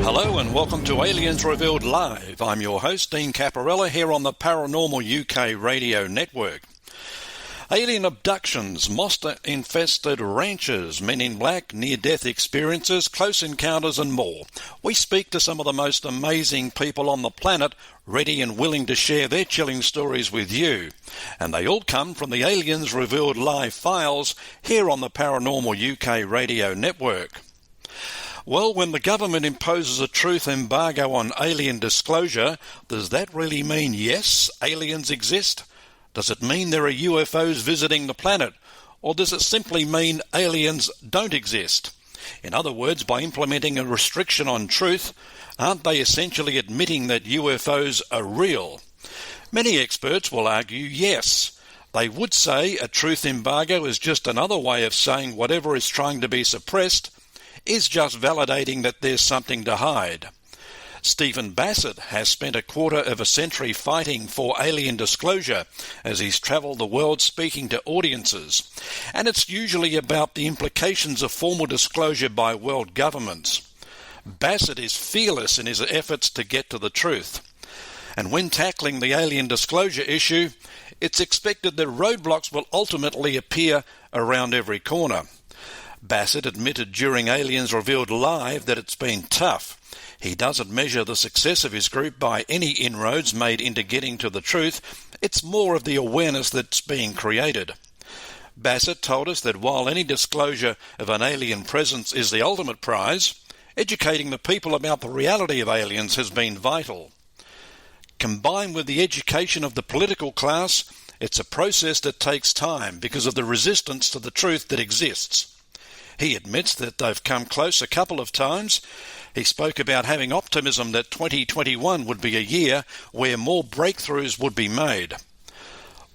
Hello and welcome to Aliens Revealed Live. I'm your host, Dean Caparella, here on the Paranormal UK radio network. Alien abductions, monster-infested ranches, men in black, near-death experiences, close encounters and more. We speak to some of the most amazing people on the planet, ready and willing to share their chilling stories with you. And they all come from the Aliens Revealed Live files here on the Paranormal UK radio network. Well, when the government imposes a truth embargo on alien disclosure, does that really mean yes, aliens exist? Does it mean there are UFOs visiting the planet? Or does it simply mean aliens don't exist? In other words, by implementing a restriction on truth, aren't they essentially admitting that UFOs are real? Many experts will argue yes. They would say a truth embargo is just another way of saying whatever is trying to be suppressed is just validating that there's something to hide. Stephen Bassett has spent a quarter of a century fighting for alien disclosure as he's travelled the world speaking to audiences, and it's usually about the implications of formal disclosure by world governments. Bassett is fearless in his efforts to get to the truth, and when tackling the alien disclosure issue, it's expected that roadblocks will ultimately appear around every corner. Bassett admitted during Aliens Revealed Live that it's been tough. He doesn't measure the success of his group by any inroads made into getting to the truth. It's more of the awareness that's being created. Bassett told us that while any disclosure of an alien presence is the ultimate prize, educating the people about the reality of aliens has been vital. Combined with the education of the political class, it's a process that takes time because of the resistance to the truth that exists. He admits that they've come close a couple of times. He spoke about having optimism that 2021 would be a year where more breakthroughs would be made.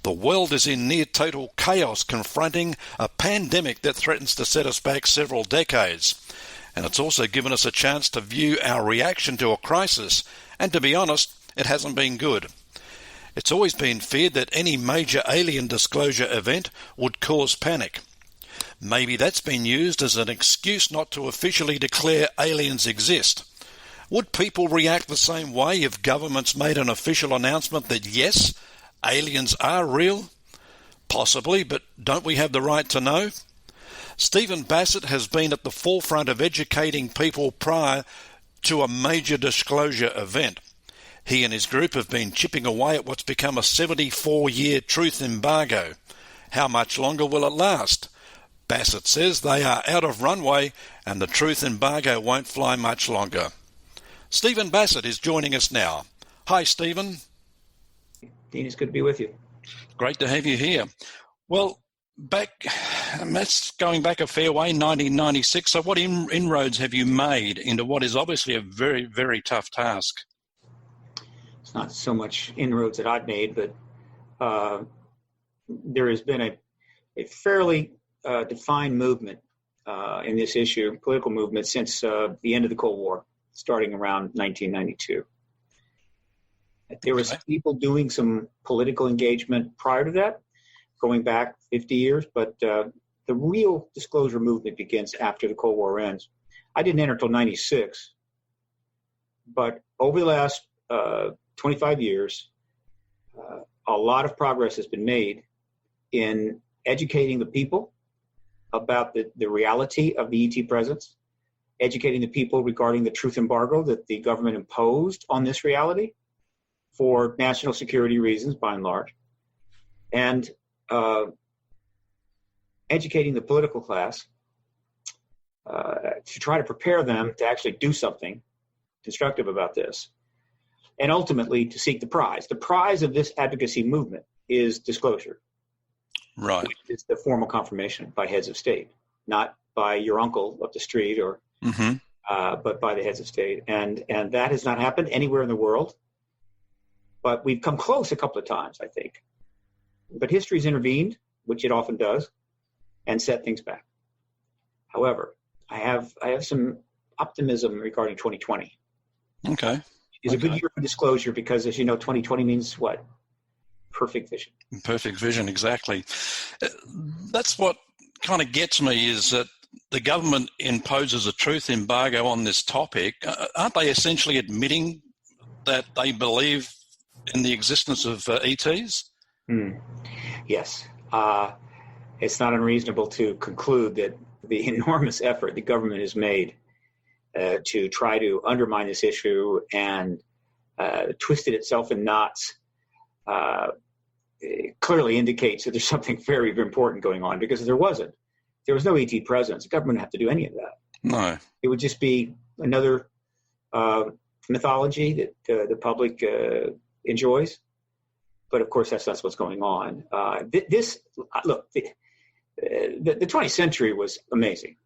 The world is in near total chaos confronting a pandemic that threatens to set us back several decades. And it's also given us a chance to view our reaction to a crisis, and to be honest, it hasn't been good. It's always been feared that any major alien disclosure event would cause panic. Maybe that's been used as an excuse not to officially declare aliens exist. Would people react the same way if governments made an official announcement that yes, aliens are real? Possibly, but don't we have the right to know? Stephen Bassett has been at the forefront of educating people prior to a major disclosure event. He and his group have been chipping away at what's become a 74-year truth embargo. How much longer will it last? Bassett says they are out of runway and the truth embargo won't fly much longer. Stephen Bassett is joining us now. Hi, Stephen. Dean, it's good to be with you. Great to have you here. Well, that's going back a fair way, 1996. So what inroads have you made into what is obviously a very, very tough task? It's not so much inroads that I've made, but there has been a fairly defined movement in this issue, political movement, since the end of the Cold War, starting around 1992. There was people doing some political engagement prior to that, going back 50 years, but the real disclosure movement begins after the Cold War ends. I didn't enter until 96, but over the last 25 years, a lot of progress has been made in educating the people about the reality of the ET presence, educating the people regarding the truth embargo that the government imposed on this reality for national security reasons, by and large, and educating the political class to try to prepare them to actually do something constructive about this, and ultimately to seek the prize. The prize of this advocacy movement is disclosure. Right. It's the formal confirmation by heads of state, not by your uncle up the street, or but by the heads of state. And that has not happened anywhere in the world. But we've come close a couple of times, I think. But history's intervened, which it often does, and set things back. However, I have some optimism regarding 2020. Okay. It's a good year for disclosure because, as you know, 2020 means what? Perfect vision. Perfect vision, exactly. That's what kind of gets me, is that the government imposes a truth embargo on this topic, aren't they essentially admitting that they believe in the existence of ETs? Yes. It's not unreasonable to conclude that the enormous effort the government has made to try to undermine this issue and twisted itself in knots clearly indicates that there's something very, very important going on, because if there wasn't, there was no ET presence. The government wouldn't have to do any of that. No. It would just be another mythology that the public enjoys. But of course, that's what's going on. The 20th century was amazing,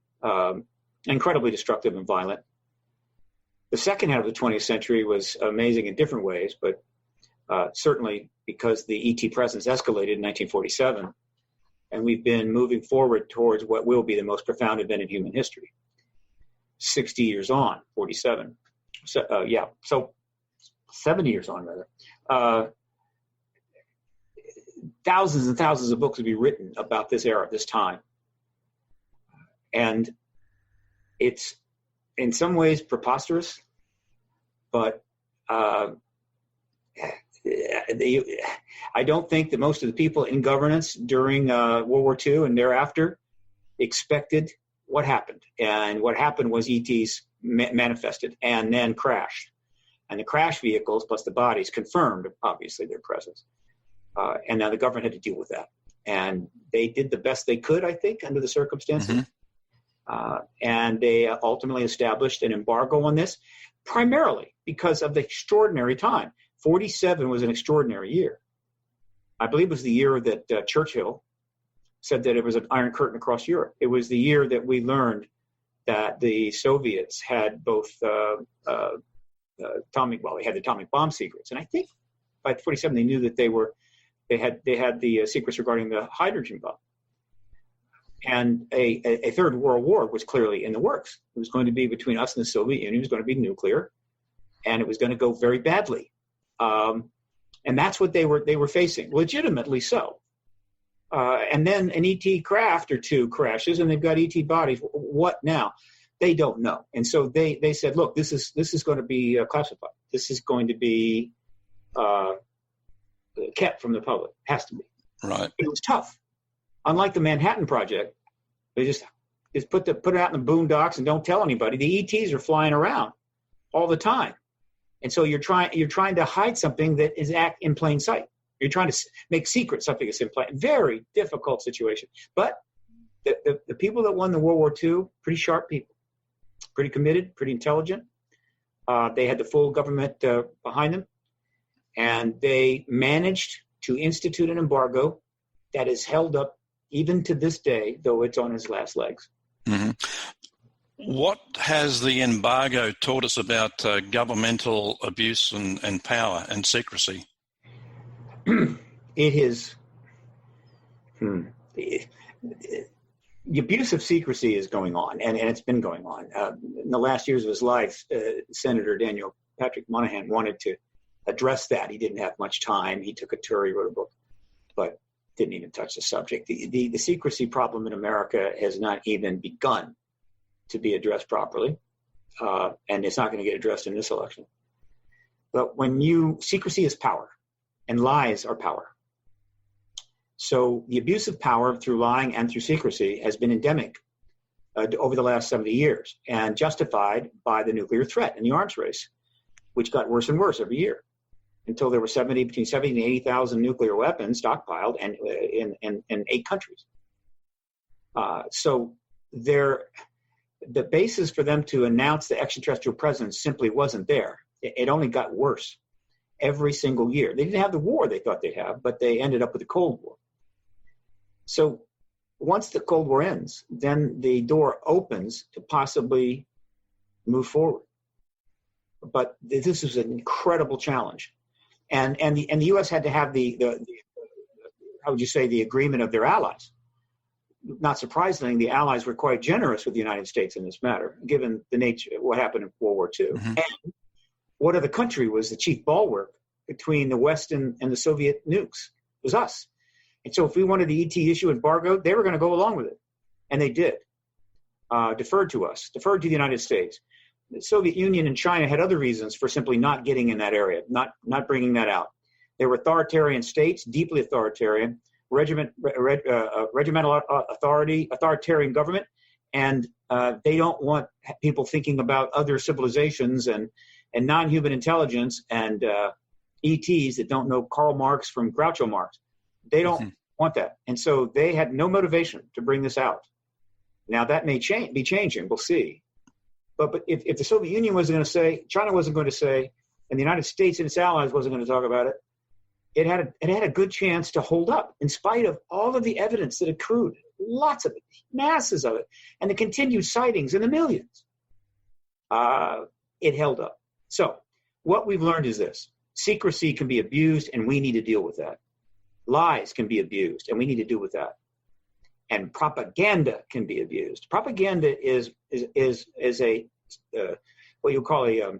incredibly destructive and violent. The second half of the 20th century was amazing in different ways, but certainly because the ET presence escalated in 1947, and we've been moving forward towards what will be the most profound event in human history. 60 years on, 47. So 70 years on, rather. Thousands and thousands of books would be written about this era, this time. And it's in some ways preposterous, but I don't think that most of the people in governance during World War II and thereafter expected what happened. And what happened was ETs manifested and then crashed. And the crash vehicles plus the bodies confirmed, obviously, their presence. And now the government had to deal with that. And they did the best they could, I think, under the circumstances. And they ultimately established an embargo on this, primarily because of the extraordinary time. 47 was an extraordinary year. I believe it was the year that Churchill said that it was an iron curtain across Europe. It was the year that we learned that the Soviets had both they had the atomic bomb secrets. And I think by 47 they knew that they had the secrets regarding the hydrogen bomb. And a third world war was clearly in the works. It was going to be between us and the Soviet Union. It was going to be nuclear, and it was going to go very badly. And that's what they were facing, legitimately so. And then an ET craft or two crashes, and they've got ET bodies. What now? They don't know. And so they said, look, this is going to be classified. This is going to be kept from the public. Has to be. Right. It was tough. Unlike the Manhattan Project, they just put it out in the boondocks and don't tell anybody. The ETs are flying around all the time, and so you're trying to hide something that is in plain sight. You're trying to make secret something that's in plain. Very difficult situation. But the people that won the World War II, pretty sharp people, pretty committed, pretty intelligent. They had the full government behind them, and they managed to institute an embargo that is held up even to this day, though it's on its last legs. Mm-hmm. What has the embargo taught us about governmental abuse and power and secrecy? It is the abuse of secrecy is going on, and it's been going on. In the last years of his life, Senator Daniel Patrick Moynihan wanted to address that. He didn't have much time. He took a tour, he wrote a book, but didn't even touch the subject. The secrecy problem in America has not even begun to be addressed properly, and it's not going to get addressed in this election. But secrecy is power, and lies are power. So the abuse of power through lying and through secrecy has been endemic over the last 70 years and justified by the nuclear threat and the arms race, which got worse and worse every year until there were between 70 and 80,000 nuclear weapons stockpiled and in 8 countries. So the basis for them to announce the extraterrestrial presence simply wasn't there. It only got worse every single year. They didn't have the war they thought they'd have, but they ended up with the Cold War. So once the Cold War ends, then the door opens to possibly move forward. But this is an incredible challenge. And the U.S. had to have the how would you say, the agreement of their allies. Not surprisingly, the allies were quite generous with the United States in this matter, given the nature of what happened in World War II. Mm-hmm. And what other country was the chief bulwark between the West and the Soviet nukes? It was us. And so if we wanted the ET issue embargo, they were going to go along with it. And they did. deferred to us, deferred to the United States. The Soviet Union and China had other reasons for simply not getting in that area, not bringing that out. They were authoritarian states, deeply authoritarian, regimental authority, authoritarian government, and they don't want people thinking about other civilizations and non-human intelligence and ETs that don't know Karl Marx from Groucho Marx. They don't want that. And so they had no motivation to bring this out. Now that may be changing. We'll see. But if the Soviet Union wasn't going to say, China wasn't going to say, and the United States and its allies wasn't going to talk about it, it had a good chance to hold up in spite of all of the evidence that accrued, lots of it, masses of it, and the continued sightings in the millions. It held up. So what we've learned is this. Secrecy can be abused, and we need to deal with that. Lies can be abused, and we need to deal with that. And propaganda can be abused. Propaganda is a what you call a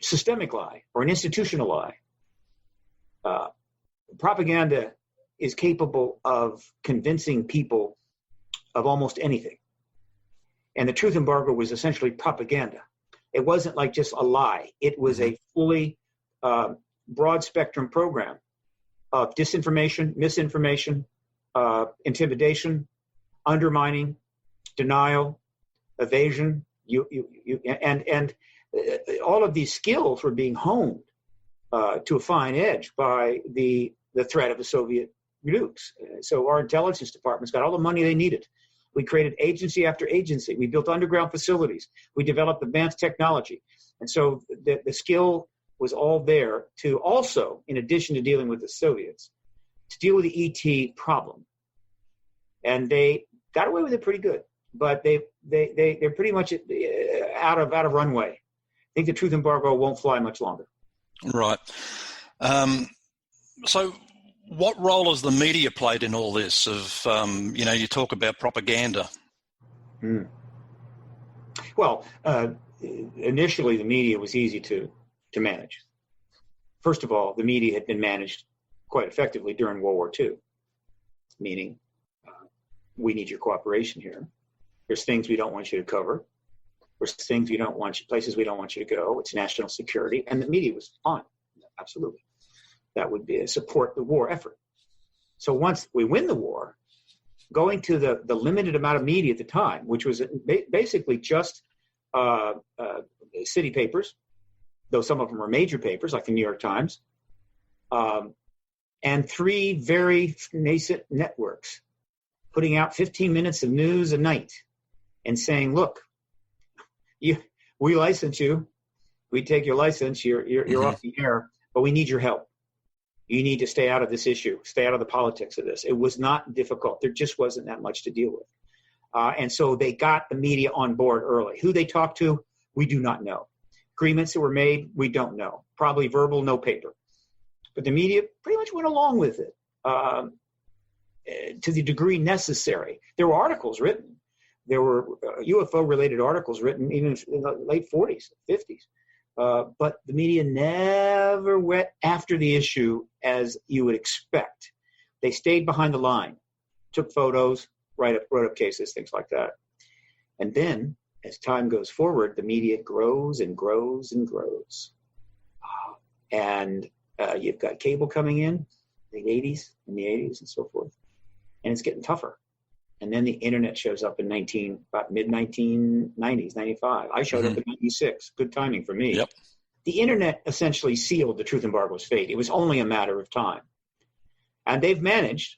systemic lie or an institutional lie. Propaganda is capable of convincing people of almost anything. And the truth embargo was essentially propaganda. It wasn't like just a lie. It was a fully broad spectrum program of disinformation, misinformation, intimidation, undermining, denial, evasion, and all of these skills were being honed to a fine edge by the threat of the Soviet nukes. So our intelligence departments got all the money they needed. We created agency after agency. We built underground facilities. We developed advanced technology. And so the skill was all there to also, in addition to dealing with the Soviets, to deal with the ET problem. And they got away with it pretty good, but they're pretty much out of runway. I think the truth embargo won't fly much longer. Right. So what role has the media played in all this of, you talk about propaganda? Well, initially the media was easy to manage. First of all, the media had been managed quite effectively during World War II, meaning we need your cooperation here. There's things we don't want you to cover. There's things we don't want you, places we don't want you to go. It's national security. And the media was fine. Absolutely. That would be support the war effort. So once we win the war, going to the limited amount of media at the time, which was basically just city papers, though some of them were major papers like the New York Times, and 3 very nascent networks putting out 15 minutes of news a night and saying, look, we license you. We take your license. You're off the air, but we need your help. You need to stay out of this issue, stay out of the politics of this. It was not difficult. There just wasn't that much to deal with. And so they got the media on board early. Who they talked to, we do not know. Agreements that were made, we don't know. Probably verbal, no paper. But the media pretty much went along with it to the degree necessary. There were articles written. There were UFO-related articles written even in the late 40s, 50s. But the media never went after the issue as you would expect. They stayed behind the line, took photos, wrote up cases, things like that. And then, as time goes forward, the media grows and grows and grows. And you've got cable coming in the 80s and so forth. And it's getting tougher. And then the internet shows up in about mid-1990s, 95. I showed up in 96. Good timing for me. Yep. The internet essentially sealed the truth embargo's fate. It was only a matter of time. And they've managed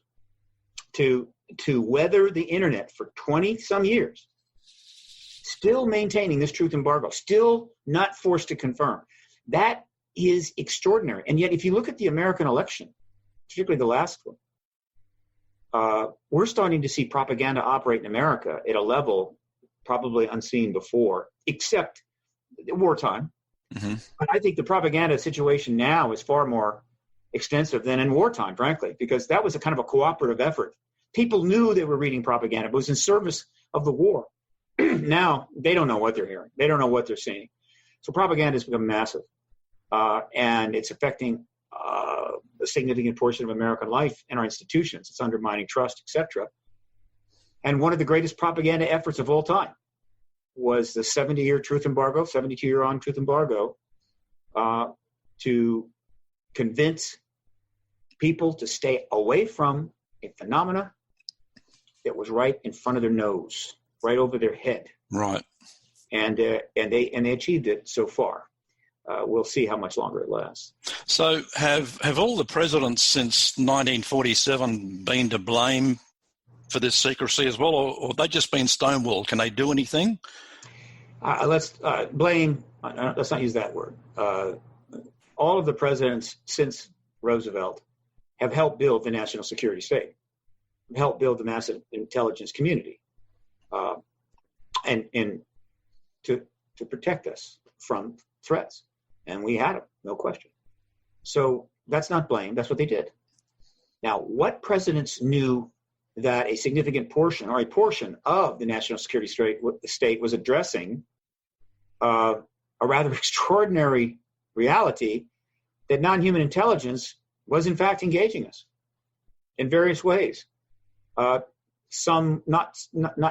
to weather the internet for 20-some years, still maintaining this truth embargo, still not forced to confirm. That is extraordinary. And yet, if you look at the American election, particularly the last one, we're starting to see propaganda operate in America at a level probably unseen before, except wartime. But I think the propaganda situation now is far more extensive than in wartime, frankly, because that was a kind of a cooperative effort. People knew they were reading propaganda, but it was in service of the war. Now, they don't know what they're hearing. They don't know what they're seeing. So propaganda has become massive, and it's affecting a significant portion of American life and our institutions. It's undermining trust, etc. And one of the greatest propaganda efforts of all time was the 70-year truth embargo, 72-year-on truth embargo, to convince people to stay away from a phenomena that was right in front of their nose, right over their head. Right. And they achieved it so far. We'll see how much longer it lasts. So have all the presidents since 1947 been to blame for this secrecy as well, or they just been stonewalled? Can they do anything? Let's blame. Let's not use that word. All of the presidents since Roosevelt have helped build the national security state, helped build the massive intelligence community, and to protect us from threats. And we had them, no question. So that's not blame. That's what they did. Now, what presidents knew that a significant portion or a portion of the national security state was addressing a rather extraordinary reality that non-human intelligence was in fact engaging us in various ways. Some not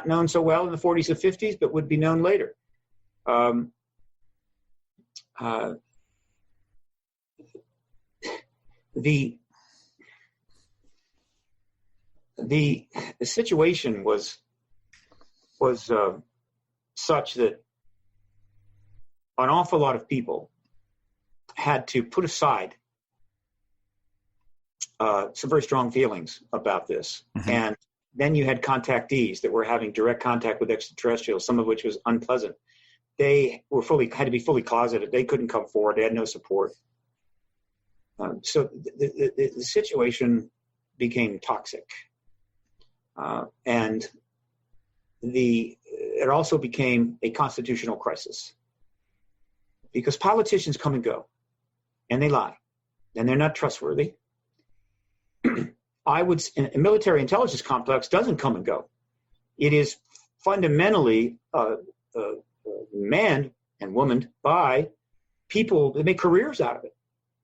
known so well in the 40s and 50s, but would be known later. The situation was such that an awful lot of people had to put aside some very strong feelings about this. Mm-hmm. And then you had contactees that were having direct contact with extraterrestrials, some of which was unpleasant. They were had to be fully closeted. They couldn't come forward. They had no support. So the situation became toxic. And it also became a constitutional crisis because politicians come and go and they lie and they're not trustworthy. A military intelligence complex doesn't come and go. It is fundamentally manned and womaned by people that make careers out of it.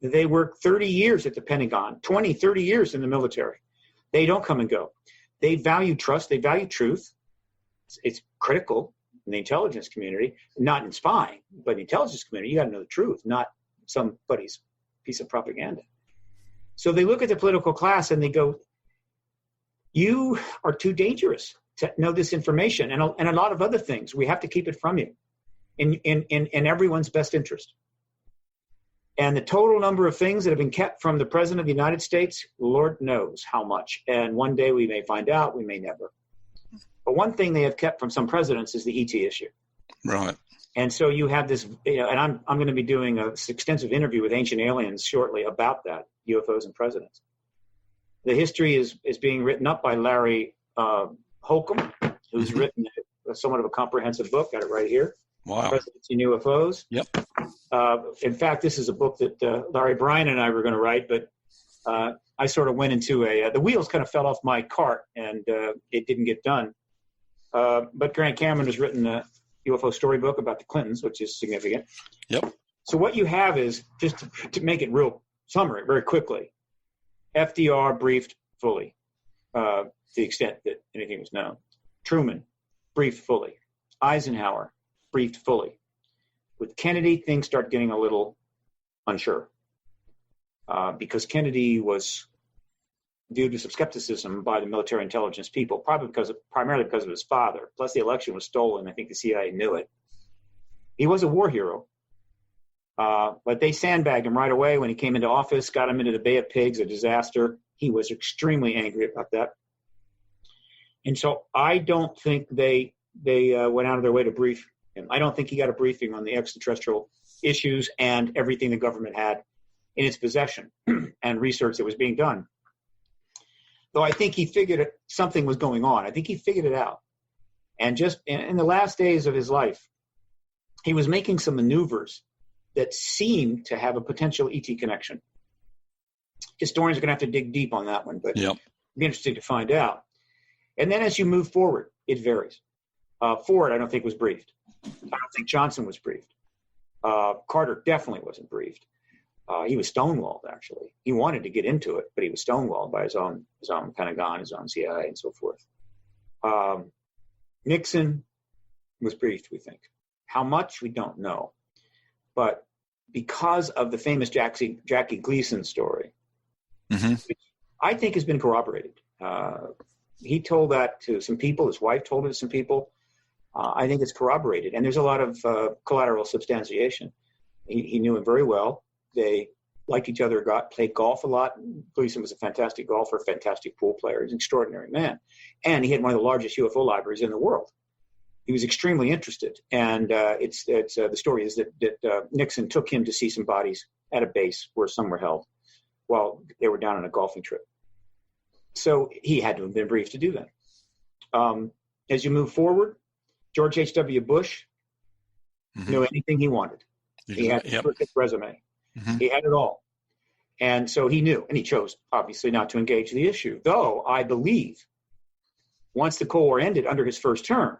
They work 30 years at the Pentagon, 20, 30 years in the military. They don't come and go. They value trust. They value truth. It's critical in the intelligence community, not in spying, but in the intelligence community, you got to know the truth, not somebody's piece of propaganda. So they look at the political class and they go, you are too dangerous to know this information and a lot of other things. We have to keep it from you in everyone's best interest. And the total number of things that have been kept from the President of the United States, Lord knows how much. And one day we may find out, we may never. But one thing they have kept from some presidents is the ET issue. Right. And so you have this, and I'm going to be doing an extensive interview with Ancient Aliens shortly about that, UFOs and presidents. The history is being written up by Larry Holcomb, who's written somewhat of a comprehensive book. Got it right here. Wow. Presidents and UFOs. Yep. In fact, this is a book that Larry Bryan and I were going to write, but I sort of went into the wheels kind of fell off my cart and it didn't get done. But Grant Cameron has written a UFO storybook about the Clintons, which is significant. Yep. So what you have is, just to make it real summary very quickly, FDR briefed fully to the extent that anything was known. Truman briefed fully. Eisenhower briefed fully. With Kennedy, things start getting a little unsure because Kennedy was viewed with some skepticism by the military intelligence people, primarily because of his father. Plus, the election was stolen. I think the CIA knew it. He was a war hero, but they sandbagged him right away when he came into office, got him into the Bay of Pigs, a disaster. He was extremely angry about that. And so I don't think they went out of their way to brief him. I don't think he got a briefing on the extraterrestrial issues and everything the government had in its possession and research that was being done. Though I think he figured something was going on. I think he figured it out. And just in the last days of his life, he was making some maneuvers that seemed to have a potential ET connection. Historians are going to have to dig deep on that one, but it'd be interesting to find out. And then as you move forward, it varies. Ford, I don't think, was briefed. I don't think Johnson was briefed. Carter definitely wasn't briefed. He was stonewalled, actually. He wanted to get into it, but he was stonewalled by his own Pentagon, his own CIA, and so forth. Nixon was briefed, we think. How much, we don't know. But because of the famous Jackie Gleason story, which I think has been corroborated. He told that to some people. His wife told it to some people. I think it's corroborated. And there's a lot of collateral substantiation. He knew him very well. They liked each other, played golf a lot. Gleason was a fantastic golfer, fantastic pool player. He's an extraordinary man. And he had one of the largest UFO libraries in the world. He was extremely interested. And the story is that Nixon took him to see some bodies at a base where some were held while they were down on a golfing trip. So he had to have been briefed to do that. As you move forward, George H.W. Bush knew anything he wanted. He had a perfect resume. He had it all. And so he knew, and he chose, obviously, not to engage the issue. Though, I believe, once the Cold War ended under his first term,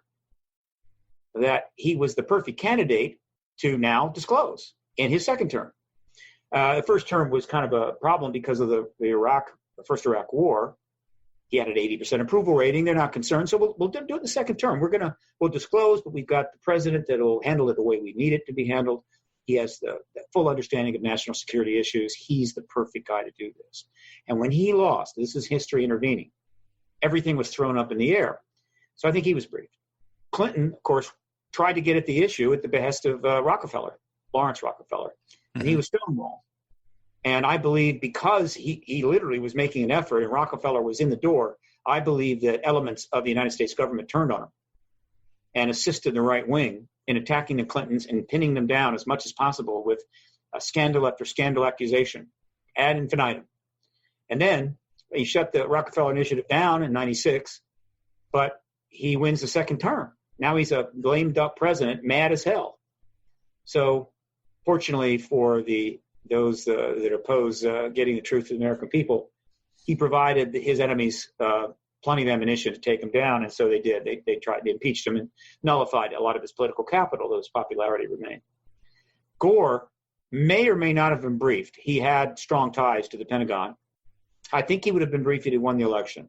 that he was the perfect candidate to now disclose in his second term. The first term was kind of a problem because of the first Iraq War. He had an 80% approval rating. They're not concerned. So we'll do it in the second term. We'll disclose, but we've got the president that will handle it the way we need it to be handled. He has the full understanding of national security issues. He's the perfect guy to do this. And when he lost, this is history intervening, everything was thrown up in the air. So I think he was briefed. Clinton, of course, tried to get at the issue at the behest of Lawrence Rockefeller, and he was stonewalled. And I believe because he literally was making an effort and Rockefeller was in the door, I believe that elements of the United States government turned on him and assisted the right wing in attacking the Clintons and pinning them down as much as possible with scandal after scandal accusation ad infinitum. And then he shut the Rockefeller Initiative down in 96, but he wins the second term. Now he's a lame duck president, mad as hell. So fortunately for those that oppose getting the truth to the American people, he provided his enemies plenty of ammunition to take him down, and so they did. They impeached him and nullified a lot of his political capital, though his popularity remained. Gore may or may not have been briefed. He had strong ties to the Pentagon. I think he would have been briefed if he won the election.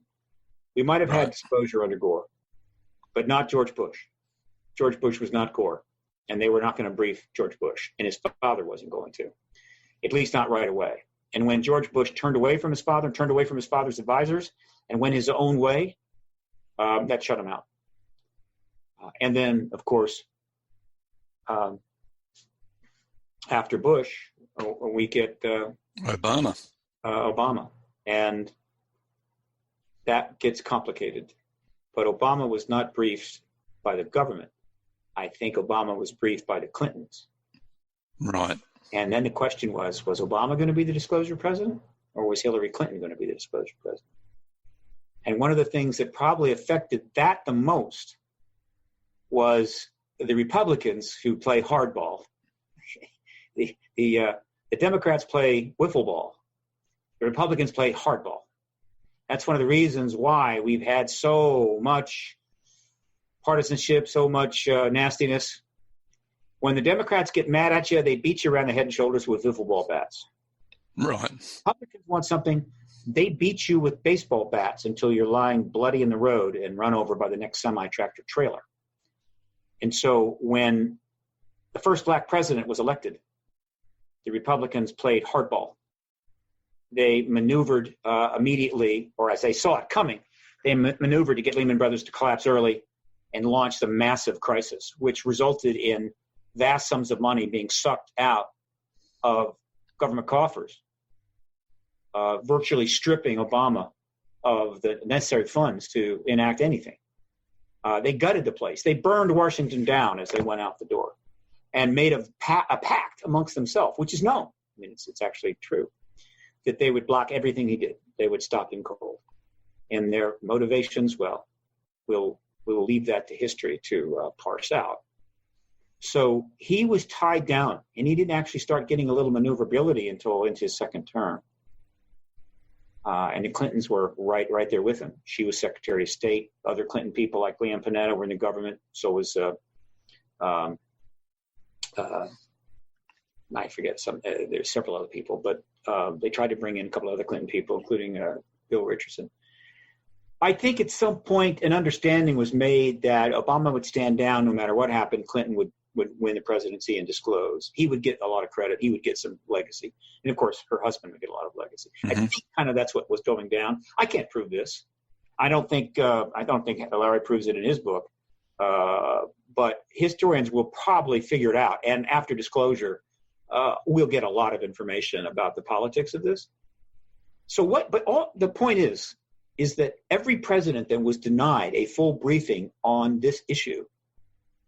We might have had exposure under Gore, but not George Bush. George Bush was not Gore, and they were not going to brief George Bush, and his father wasn't going to, at least not right away. And when George Bush turned away from his father, turned away from his father's advisors, and went his own way, that shut him out. And then, of course, after Bush, we get Obama. And that gets complicated. But Obama was not briefed by the government. I think Obama was briefed by the Clintons. Right. And then the question was Obama going to be the disclosure president, or was Hillary Clinton going to be the disclosure president? And one of the things that probably affected that the most was the Republicans who play hardball. The Democrats play wiffle ball. The Republicans play hardball. That's one of the reasons why we've had so much partisanship, so much nastiness. When the Democrats get mad at you, they beat you around the head and shoulders with wiffle ball bats. Right. Republicans want something, they beat you with baseball bats until you're lying bloody in the road and run over by the next semi-tractor trailer. And so when the first black president was elected, the Republicans played hardball. They maneuvered immediately, or as they saw it coming, they maneuvered to get Lehman Brothers to collapse early and launched a massive crisis, which resulted in vast sums of money being sucked out of government coffers, virtually stripping Obama of the necessary funds to enact anything. They gutted the place. They burned Washington down as they went out the door and made a pact amongst themselves, which is known. I mean, it's actually true, that they would block everything he did. They would stop him cold. And their motivations, well, we'll leave that to history to parse out. So he was tied down, and he didn't actually start getting a little maneuverability until into his second term. And the Clintons were right there with him. She was Secretary of State. Other Clinton people like Leon Panetta were in the government. So was I forget some. There's several other people, but they tried to bring in a couple other Clinton people, including Bill Richardson. I think at some point an understanding was made that Obama would stand down no matter what happened. Clinton would win the presidency and disclose. He would get a lot of credit. He would get some legacy. And of course, her husband would get a lot of legacy. Mm-hmm. I think kind of that's what was going down. I can't prove this. I don't think Larry proves it in his book. But historians will probably figure it out. And after disclosure, we'll get a lot of information about the politics of this. So the point is that every president that was denied a full briefing on this issue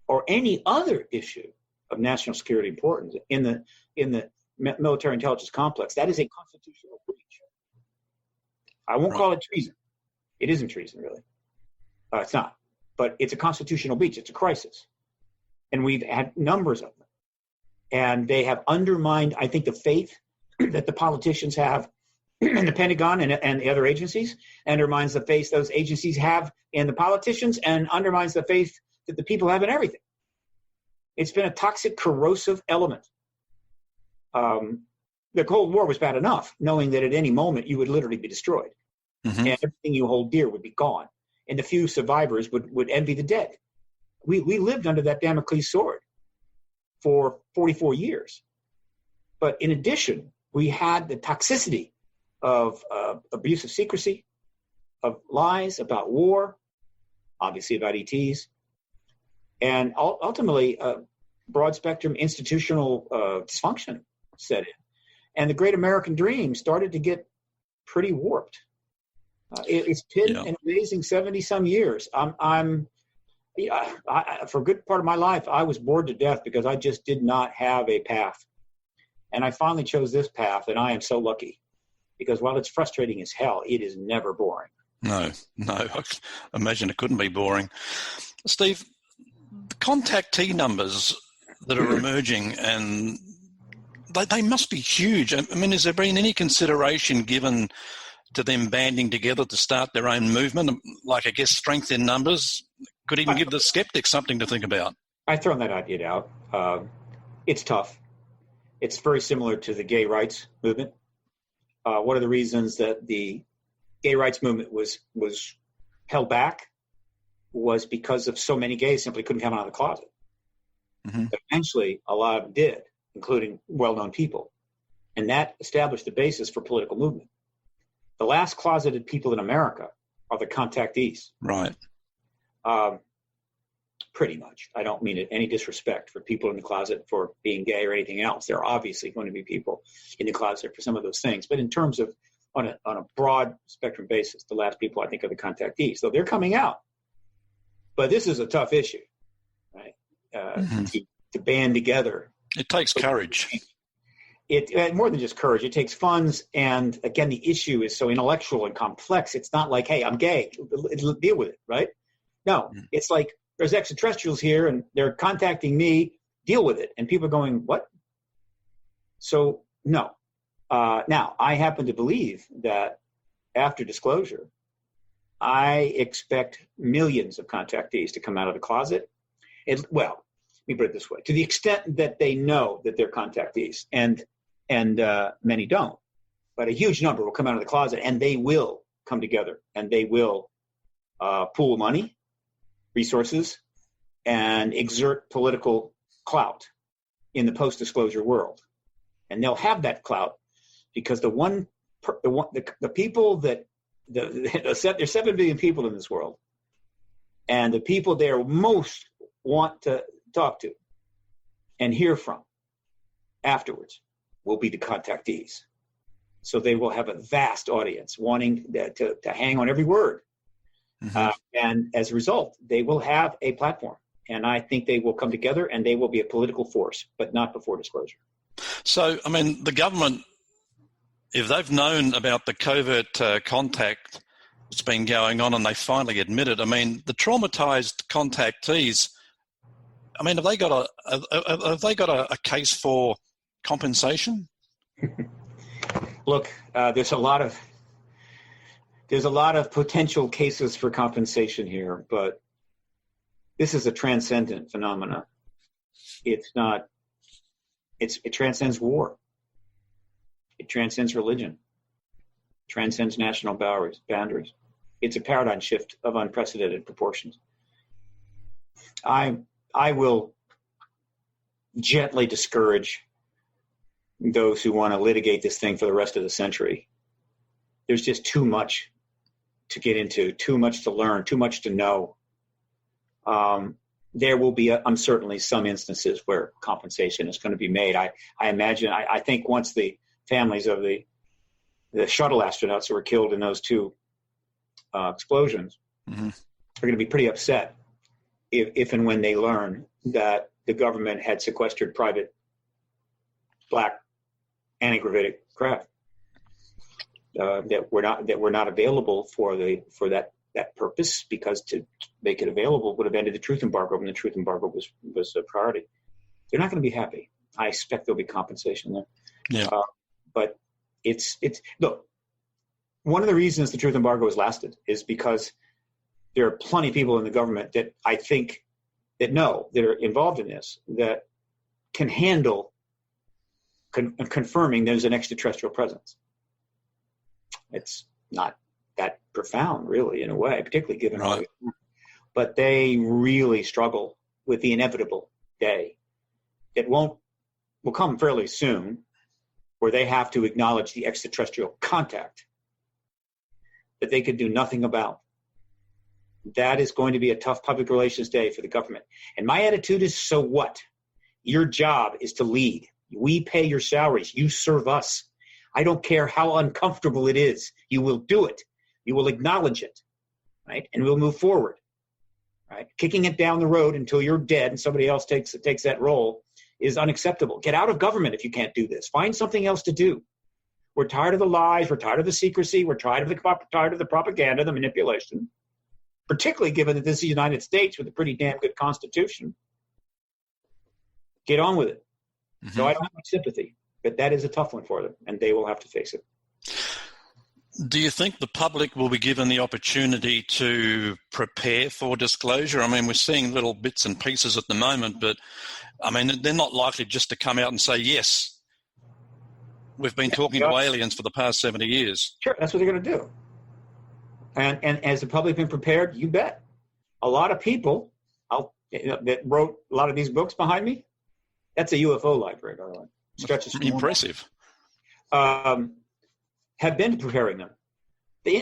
or any other issue of national security importance in the military intelligence complex, that is a constitutional breach. I won't call it treason. It isn't treason, really. It's not. But it's a constitutional breach. It's a crisis. And we've had numbers of them. And they have undermined, I think, the faith that the politicians have in the Pentagon and the other agencies, undermines the faith those agencies have in the politicians, and undermines the faith that the people have in everything. It's been a toxic, corrosive element. The Cold War was bad enough, knowing that at any moment you would literally be destroyed. Mm-hmm. And everything you hold dear would be gone. And the few survivors would envy the dead. We lived under that Damocles sword for 44 years. But in addition, we had the toxicity of abuse of secrecy, of lies about war, obviously about ETs, and ultimately broad spectrum institutional dysfunction set in. And the great American dream started to get pretty warped. It's been an amazing 70-some years. For a good part of my life, I was bored to death because I just did not have a path. And I finally chose this path, and I am so lucky. Because while it's frustrating as hell, it is never boring. No. I imagine it couldn't be boring. Steve, the contactee numbers that are emerging, and they must be huge. I mean, has there been any consideration given to them banding together to start their own movement? Like, I guess, strength in numbers could even give the skeptics something to think about. I've thrown that idea out. It's tough. It's very similar to the gay rights movement. One of the reasons that the gay rights movement was held back was because of so many gays simply couldn't come out of the closet. Mm-hmm. But eventually, a lot of them did, including well-known people. And that established the basis for political movement. The last closeted people in America are the contactees. Right. Pretty much. I don't mean it any disrespect for people in the closet for being gay or anything else. There are obviously going to be people in the closet for some of those things. But in terms of on a broad spectrum basis, the last people I think are the contactees. So they're coming out. But this is a tough issue, right? To band together. It takes courage. It more than just courage. It takes funds. And again, the issue is so intellectual and complex. It's not like, hey, I'm gay. Deal with it, right? No, it's like, there's extraterrestrials here and they're contacting me, deal with it. And people are going, what? So, no. Now, I happen to believe that after disclosure, I expect millions of contactees to come out of the closet. Well, let me put it this way. To the extent that they know that they're contactees, and many don't, but a huge number will come out of the closet, and they will come together, and they will pool money, resources, and exert political clout in the post-disclosure world. And they'll have that clout because the people that there's 7 billion people in this world, and the people they most want to talk to and hear from afterwards will be the contactees. So they will have a vast audience wanting to hang on every word. Mm-hmm. And as a result, they will have a platform. And I think they will come together and they will be a political force, but not before disclosure. So, I mean, the government, if they've known about the covert contact that's been going on and they finally admit it, I mean, the traumatized contactees, I mean, have they got a case for compensation? Look, there's a lot of potential cases for compensation here, but this is a transcendent phenomenon. It's not. It transcends war. It transcends religion. It transcends national boundaries. It's a paradigm shift of unprecedented proportions. I will gently discourage those who want to litigate this thing for the rest of the century. There's just too much to get into, too much to learn, too much to know. There will be, certainly some instances where compensation is going to be made. I imagine, I think once the families of the shuttle astronauts who were killed in those two explosions are going to be pretty upset if and when they learn that the government had sequestered private black anti-gravitic craft that were not available for that purpose, because to make it available would have ended the truth embargo, and the truth embargo was a priority. They're not going to be happy. I expect there'll be compensation there. Yeah. But it's look, one of the reasons the truth embargo has lasted is because there are plenty of people in the government that I think that are involved in this, that can handle confirming there's an extraterrestrial presence. It's not that profound, really, in a way, particularly given all the, but they really struggle with the inevitable day that will come fairly soon, where they have to acknowledge the extraterrestrial contact that they could do nothing about. That is going to be a tough public relations day for the government. And my attitude is, so what? Your job is to lead. We pay your salaries. You serve us. I don't care how uncomfortable it is. You will do it. You will acknowledge it, right? And we'll move forward, right? Kicking it down the road until you're dead and somebody else takes that role is unacceptable. Get out of government if you can't do this. Find something else to do. We're tired of the lies. We're tired of the secrecy. We're tired of the propaganda, the manipulation, particularly given that this is the United States with a pretty damn good constitution. Get on with it. So I don't have much sympathy, but that is a tough one for them, and they will have to face it. Do you think the public will be given the opportunity to prepare for disclosure? I mean, we're seeing little bits and pieces at the moment, but I mean, they're not likely just to come out and say, yes, we've been talking to aliens for the past 70 years. Sure, that's what they're going to do. And has the public been prepared? You bet. A lot of people that wrote a lot of these books behind me, that's a UFO library, by the way. Stretches impressive. Have been preparing them.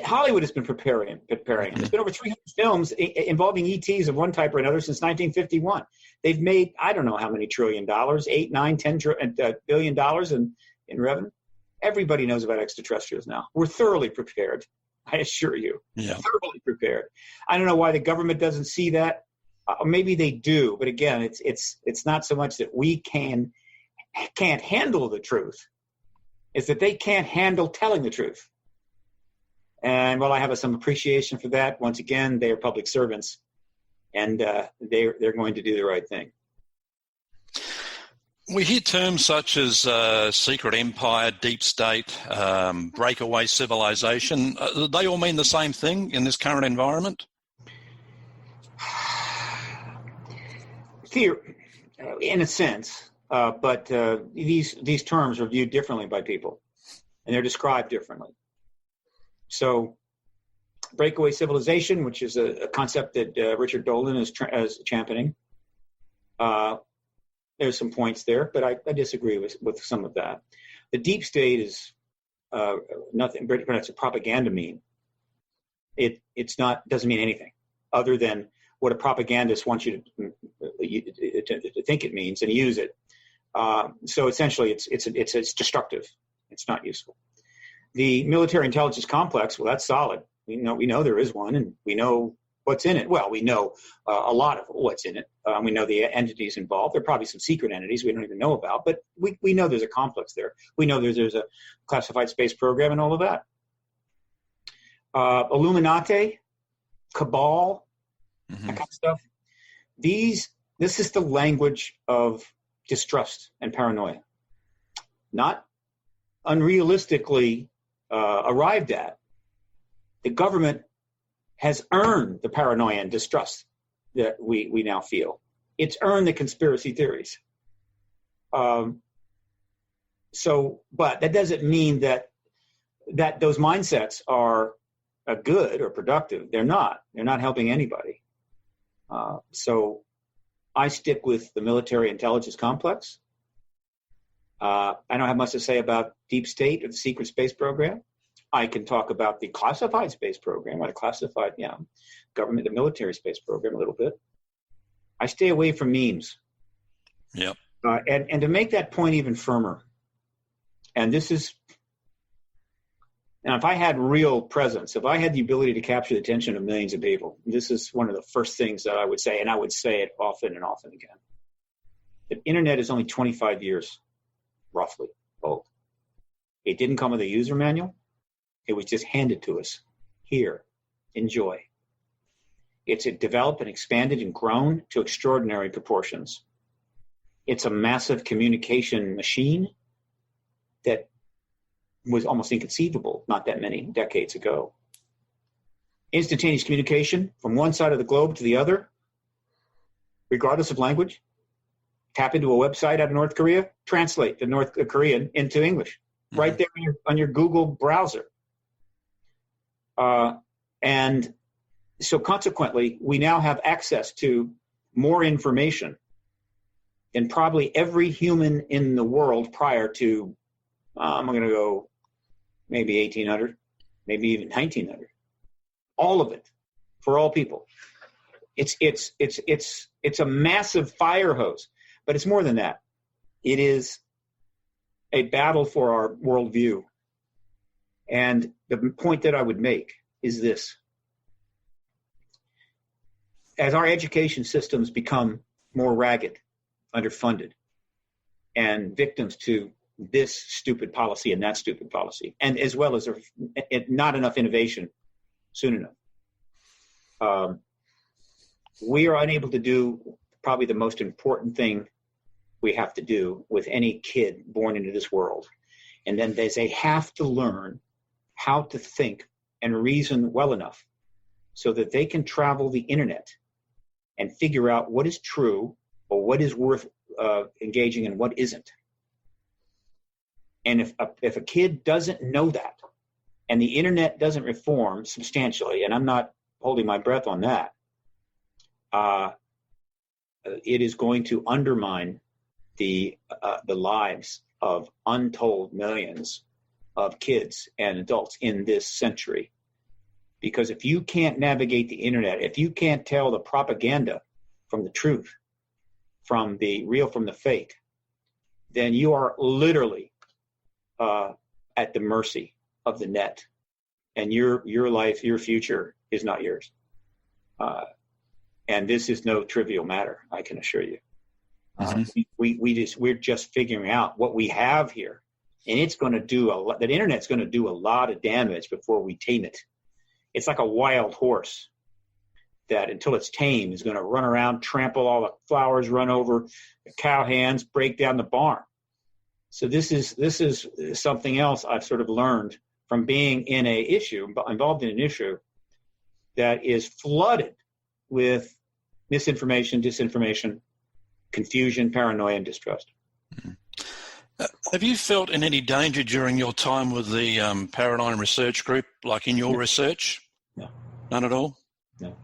Hollywood has been preparing them. There's been over 300 films involving ETs of one type or another since 1951. They've made, I don't know how many $1 trillion, $8, 9, 10 billion in revenue. Everybody knows about extraterrestrials now. We're thoroughly prepared, I assure you. Yeah. Thoroughly prepared. I don't know why the government doesn't see that. Maybe they do, but again, it's not so much that we can't handle the truth. Is that they can't handle telling the truth. And while I have some appreciation for that, once again, they are public servants, and they're going to do the right thing. We hear terms such as secret empire, deep state, breakaway civilization. They all mean the same thing in this current environment? In a sense. But these terms are viewed differently by people, and they're described differently. So breakaway civilization, which is a concept that Richard Dolan is championing, there's some points there, but I disagree with some of that. The deep state is nothing, but it's a propaganda meme. Doesn't mean anything other than what a propagandist wants you to think it means and use it. So essentially, it's destructive. It's not useful. The military intelligence complex, well, that's solid. We know there is one, and we know what's in it. Well, we know a lot of what's in it. We know the entities involved. There are probably some secret entities we don't even know about, but we know there's a complex there. We know there's a classified space program and all of that. Illuminati, cabal, that kind of stuff. This is the language of distrust and paranoia, not unrealistically arrived at. The government has earned the paranoia and distrust that we now feel. It's earned the conspiracy theories. But that doesn't mean that those mindsets are good or productive. They're not. They're not helping anybody. So I stick with the military intelligence complex. I don't have much to say about deep state or the secret space program. I can talk about the classified space program or the classified, government, the military space program a little bit. I stay away from memes. Yep. And to make that point even firmer, and this is, now if I had real presence, if I had the ability to capture the attention of millions of people, this is one of the first things that I would say, and I would say it often and often again. The internet is only 25 years, roughly, old. It didn't come with a user manual. It was just handed to us. Here, enjoy. It's developed and expanded and grown to extraordinary proportions. It's a massive communication machine that was almost inconceivable not that many decades ago. Instantaneous communication from one side of the globe to the other, regardless of language. Tap into a website out of North Korea, translate the North Korean into English, right there on your Google browser. And so consequently, we now have access to more information than probably every human in the world prior to, I'm going to go maybe 1800, maybe even 1900. All of it, for all people. It's a massive fire hose, but it's more than that. It is a battle for our worldview. And the point that I would make is this. As our education systems become more ragged, underfunded, and victims to this stupid policy and that stupid policy, and as well as not enough innovation soon enough, we are unable to do probably the most important thing we have to do with any kid born into this world. And then they have to learn how to think and reason well enough so that they can travel the internet and figure out what is true or what is worth engaging in, what isn't. And if a kid doesn't know that, and the internet doesn't reform substantially, and I'm not holding my breath on that, it is going to undermine the lives of untold millions of kids and adults in this century. Because if you can't navigate the internet, if you can't tell the propaganda from the truth, from the real from the fake, then you are literally at the mercy of the net, and your life, your future is not yours. And this is no trivial matter, I can assure you. We're just figuring out what we have here, and it's going to do a lot. That internet's going to do a lot of damage before we tame it. It's like a wild horse that, until it's tamed, is going to run around, trample all the flowers, run over the cow hands, break down the barn. So this is something else I've sort of learned from being involved in an issue that is flooded with misinformation, disinformation, confusion, paranoia, and distrust. Have you felt in any danger during your time with the Paradigm Research Group, like in your research? No. None at all? No.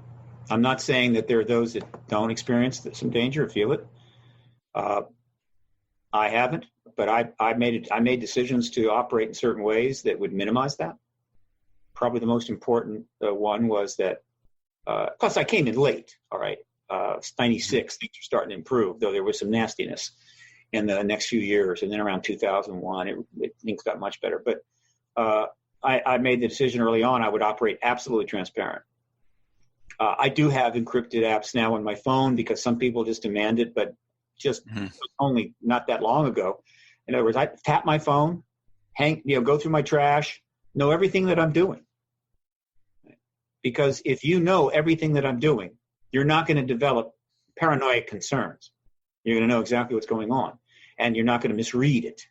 I'm not saying that there are those that don't experience some danger or feel it. I haven't, but I made decisions to operate in certain ways that would minimize that. Probably the most important one was that, plus I came in late, all right. 96, things were starting to improve, though there was some nastiness in the next few years. And then around 2001, things got much better. But I made the decision early on I would operate absolutely transparent. I do have encrypted apps now on my phone because some people just demand it, but just only not that long ago. In other words, I tap my phone, go through my trash, know everything that I'm doing. Because if you know everything that I'm doing, you're not going to develop paranoid concerns. You're going to know exactly what's going on, and you're not going to misread it.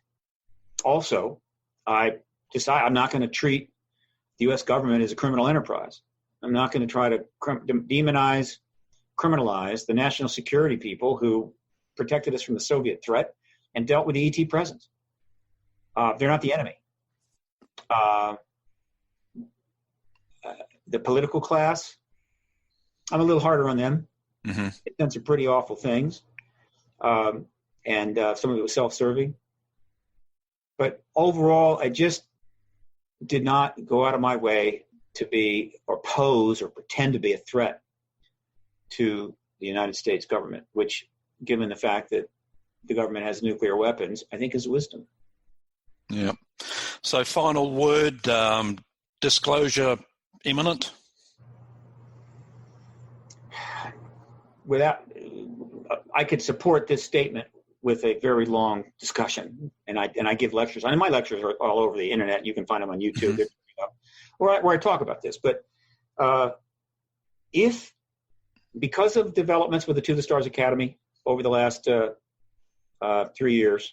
Also, I decide I'm not going to treat the U.S. government as a criminal enterprise. I'm not going to try to demonize, criminalize the national security people who protected us from the Soviet threat and dealt with the ET presence. They're not the enemy. The political class, I'm a little harder on them. Mm-hmm. They've done some pretty awful things, and some of it was self-serving. But overall, I just did not go out of my way to be or pose or pretend to be a threat to the United States government, which, given the fact that the government has nuclear weapons, I think is wisdom. Yeah. So final word, disclosure imminent? I could support this statement with a very long discussion, and I give lectures. And my lectures are all over the internet. You can find them on YouTube, where I talk about this. But if, because of developments with the To the Stars Academy over the last 3 years,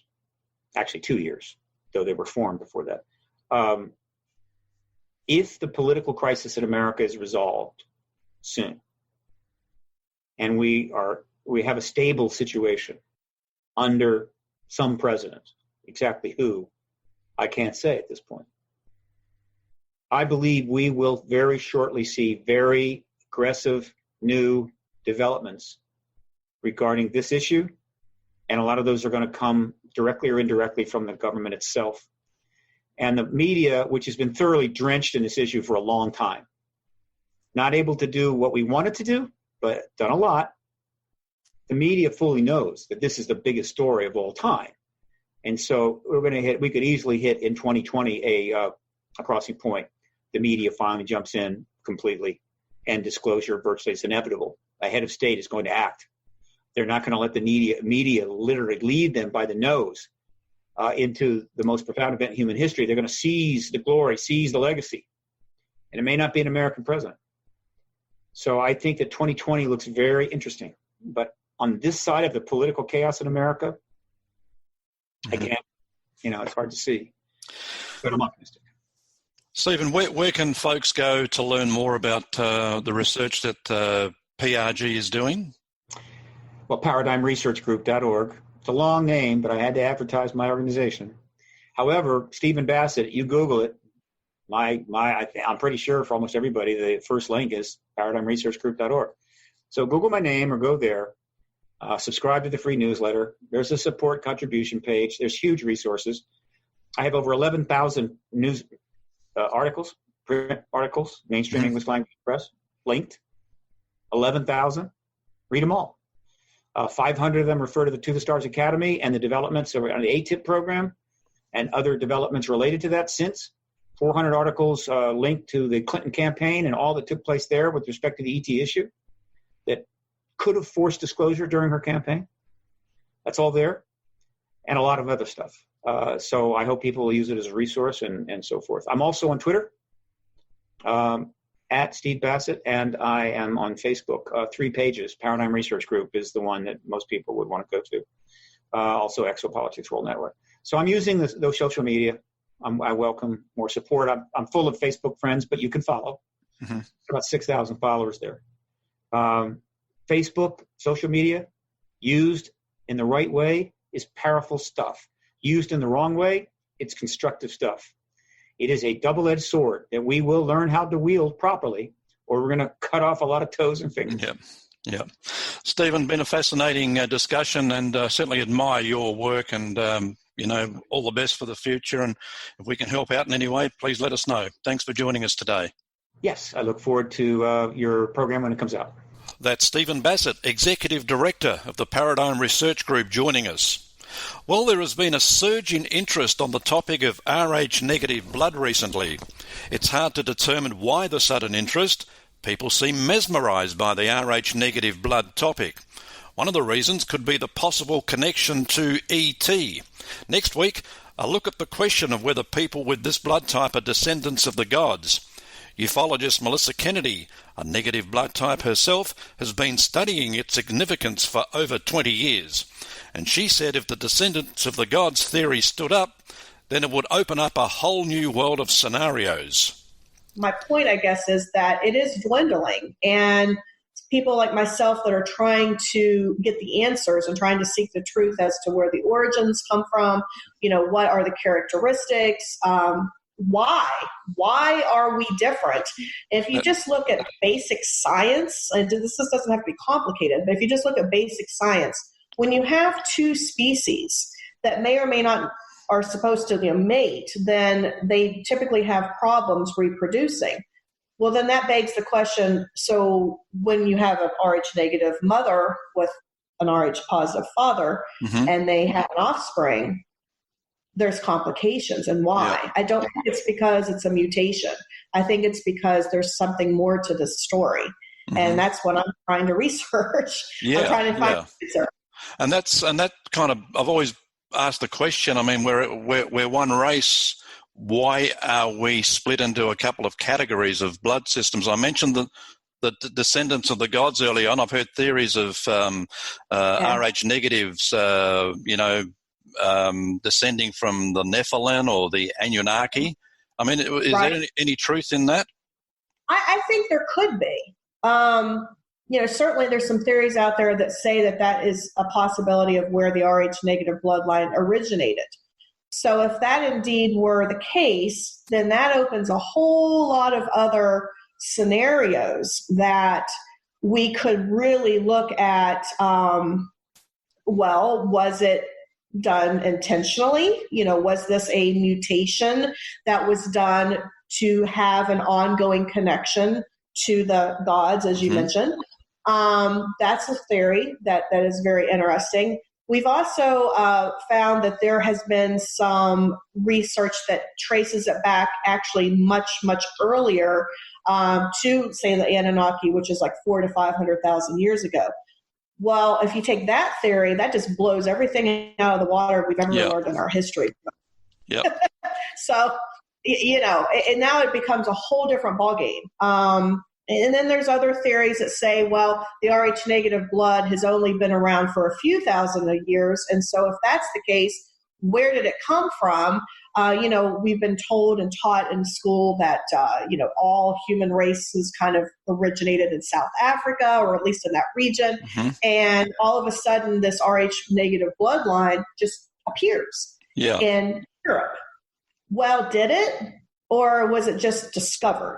actually 2 years, though they were formed before that, if the political crisis in America is resolved soon, and we have a stable situation under some president, exactly who, I can't say at this point. I believe we will very shortly see very aggressive new developments regarding this issue, and a lot of those are going to come directly or indirectly from the government itself. And the media, which has been thoroughly drenched in this issue for a long time, not able to do what we wanted to do, but done a lot. The media fully knows that this is the biggest story of all time. And so we could easily hit in 2020 a crossing point. The media finally jumps in completely, and disclosure virtually is inevitable. A head of state is going to act. They're not going to let the media literally lead them by the nose into the most profound event in human history. They're going to seize the glory, seize the legacy. And it may not be an American president. So I think that 2020 looks very interesting. But on this side of the political chaos in America, again, it's hard to see. But I'm optimistic. Stephen, where can folks go to learn more about the research that PRG is doing? Well, ParadigmResearchGroup.org. It's a long name, but I had to advertise my organization. However, Stephen Bassett, you Google it. I'm pretty sure for almost everybody, the first link is ParadigmResearchGroup.org. So Google my name or go there. Subscribe to the free newsletter. There's a support contribution page. There's huge resources. I have over 11,000 news articles, print articles, mainstream English language press, linked. 11,000. Read them all. 500 of them refer to the To the Stars Academy and the developments on the ATIP program and other developments related to that since. 400 articles linked to the Clinton campaign and all that took place there with respect to the ET issue that could have forced disclosure during her campaign. That's all there. And a lot of other stuff. So I hope people will use it as a resource and so forth. I'm also on Twitter, at Steve Bassett, and I am on Facebook. 3 pages. Paradigm Research Group is the one that most people would want to go to. Also Exopolitics World Network. So I'm using those social media. I welcome more support. I'm full of Facebook friends, but you can follow. Mm-hmm. About 6,000 followers there. Facebook, social media, used in the right way is powerful stuff. Used in the wrong way, it's constructive stuff. It is a double-edged sword that we will learn how to wield properly, or we're going to cut off a lot of toes and fingers. Yeah. Stephen, been a fascinating discussion, and certainly admire your work, and all the best for the future. And if we can help out in any way, please let us know. Thanks for joining us today. Yes, I look forward to your program when it comes out. That's Stephen Bassett, Executive Director of the Paradigm Research Group, joining us. Well, there has been a surge in interest on the topic of Rh-negative blood recently. It's hard to determine why the sudden interest. People seem mesmerised by the Rh-negative blood topic. One of the reasons could be the possible connection to ET. Next week, a look at the question of whether people with this blood type are descendants of the gods. Ufologist Melissa Kennedy, a negative blood type herself, has been studying its significance for over 20 years. And she said if the descendants of the gods theory stood up, then it would open up a whole new world of scenarios. My point, I guess, is that it is dwindling. And people like myself that are trying to get the answers and trying to seek the truth as to where the origins come from, what are the characteristics, why? Why are we different? If you just look at basic science, and this doesn't have to be complicated, but if you just look at basic science, when you have two species that may or may not are supposed to mate, then they typically have problems reproducing. Well, then that begs the question, so when you have an Rh negative mother with an Rh positive father, and they have an offspring, there's complications. And why? Yeah. I don't think it's because it's a mutation. I think it's because there's something more to the story. And that's what I'm trying to research. Yeah, I'm trying to find research. And that kind of, I've always asked the question, I mean, we're one race. Why are we split into a couple of categories of blood systems? I mentioned the descendants of the gods early on. I've heard theories of Rh negatives, descending from the Nephilim or the Anunnaki. I mean, is there any truth in that? I think there could be. Certainly there's some theories out there that say that is a possibility of where the Rh negative bloodline originated. So if that indeed were the case, then that opens a whole lot of other scenarios that we could really look at. Was it done intentionally? Was this a mutation that was done to have an ongoing connection to the gods, as you mentioned? That's a theory that is very interesting. We've also found that there has been some research that traces it back actually much, much earlier to, say, the Anunnaki, which is like 400,000 to 500,000 years ago. Well, if you take that theory, that just blows everything out of the water we've ever learned in our history. Yep. So, and now it becomes a whole different ballgame. And then there's other theories that say, well, the Rh negative blood has only been around for a few thousand years. And so if that's the case, where did it come from? We've been told and taught in school that, all human races kind of originated in South Africa, or at least in that region. And all of a sudden, this Rh negative bloodline just appears in Europe. Well, did it? Or was it just discovered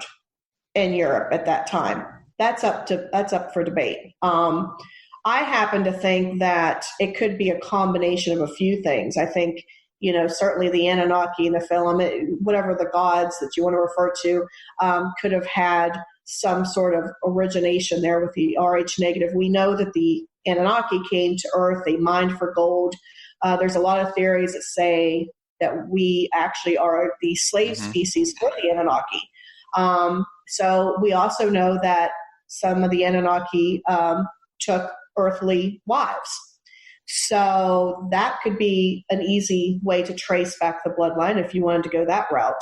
in Europe at that time? That's up for debate. I happen to think that it could be a combination of a few things. I think, certainly the Anunnaki and the Nephilim, whatever the gods that you want to refer to, could have had some sort of origination there with the Rh negative. We know that the Anunnaki came to Earth, they mined for gold. There's a lot of theories that say that we actually are the slave species for the Anunnaki. So we also know that some of the Anunnaki took earthly wives. So that could be an easy way to trace back the bloodline if you wanted to go that route.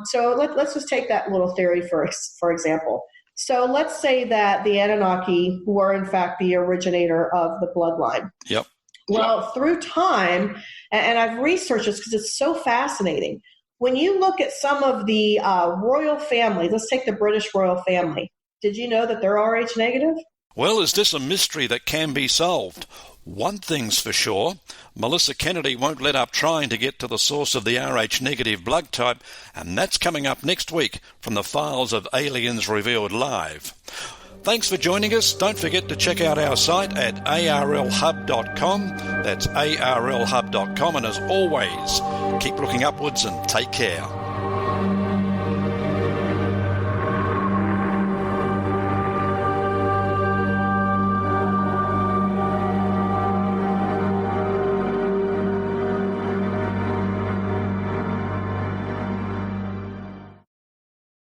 So let's just take that little theory for example. So let's say that the Anunnaki were in fact the originator of the bloodline. Yep. Well, through time, and I've researched this because it's so fascinating. When you look at some of the royal families, let's take the British royal family. Did you know that they're Rh negative? Well, is this a mystery that can be solved? One thing's for sure, Melissa Kennedy won't let up trying to get to the source of the Rh negative blood type, and that's coming up next week from the files of Aliens Revealed Live. Thanks for joining us. Don't forget to check out our site at arlhub.com. That's arlhub.com. And as always, keep looking upwards and take care.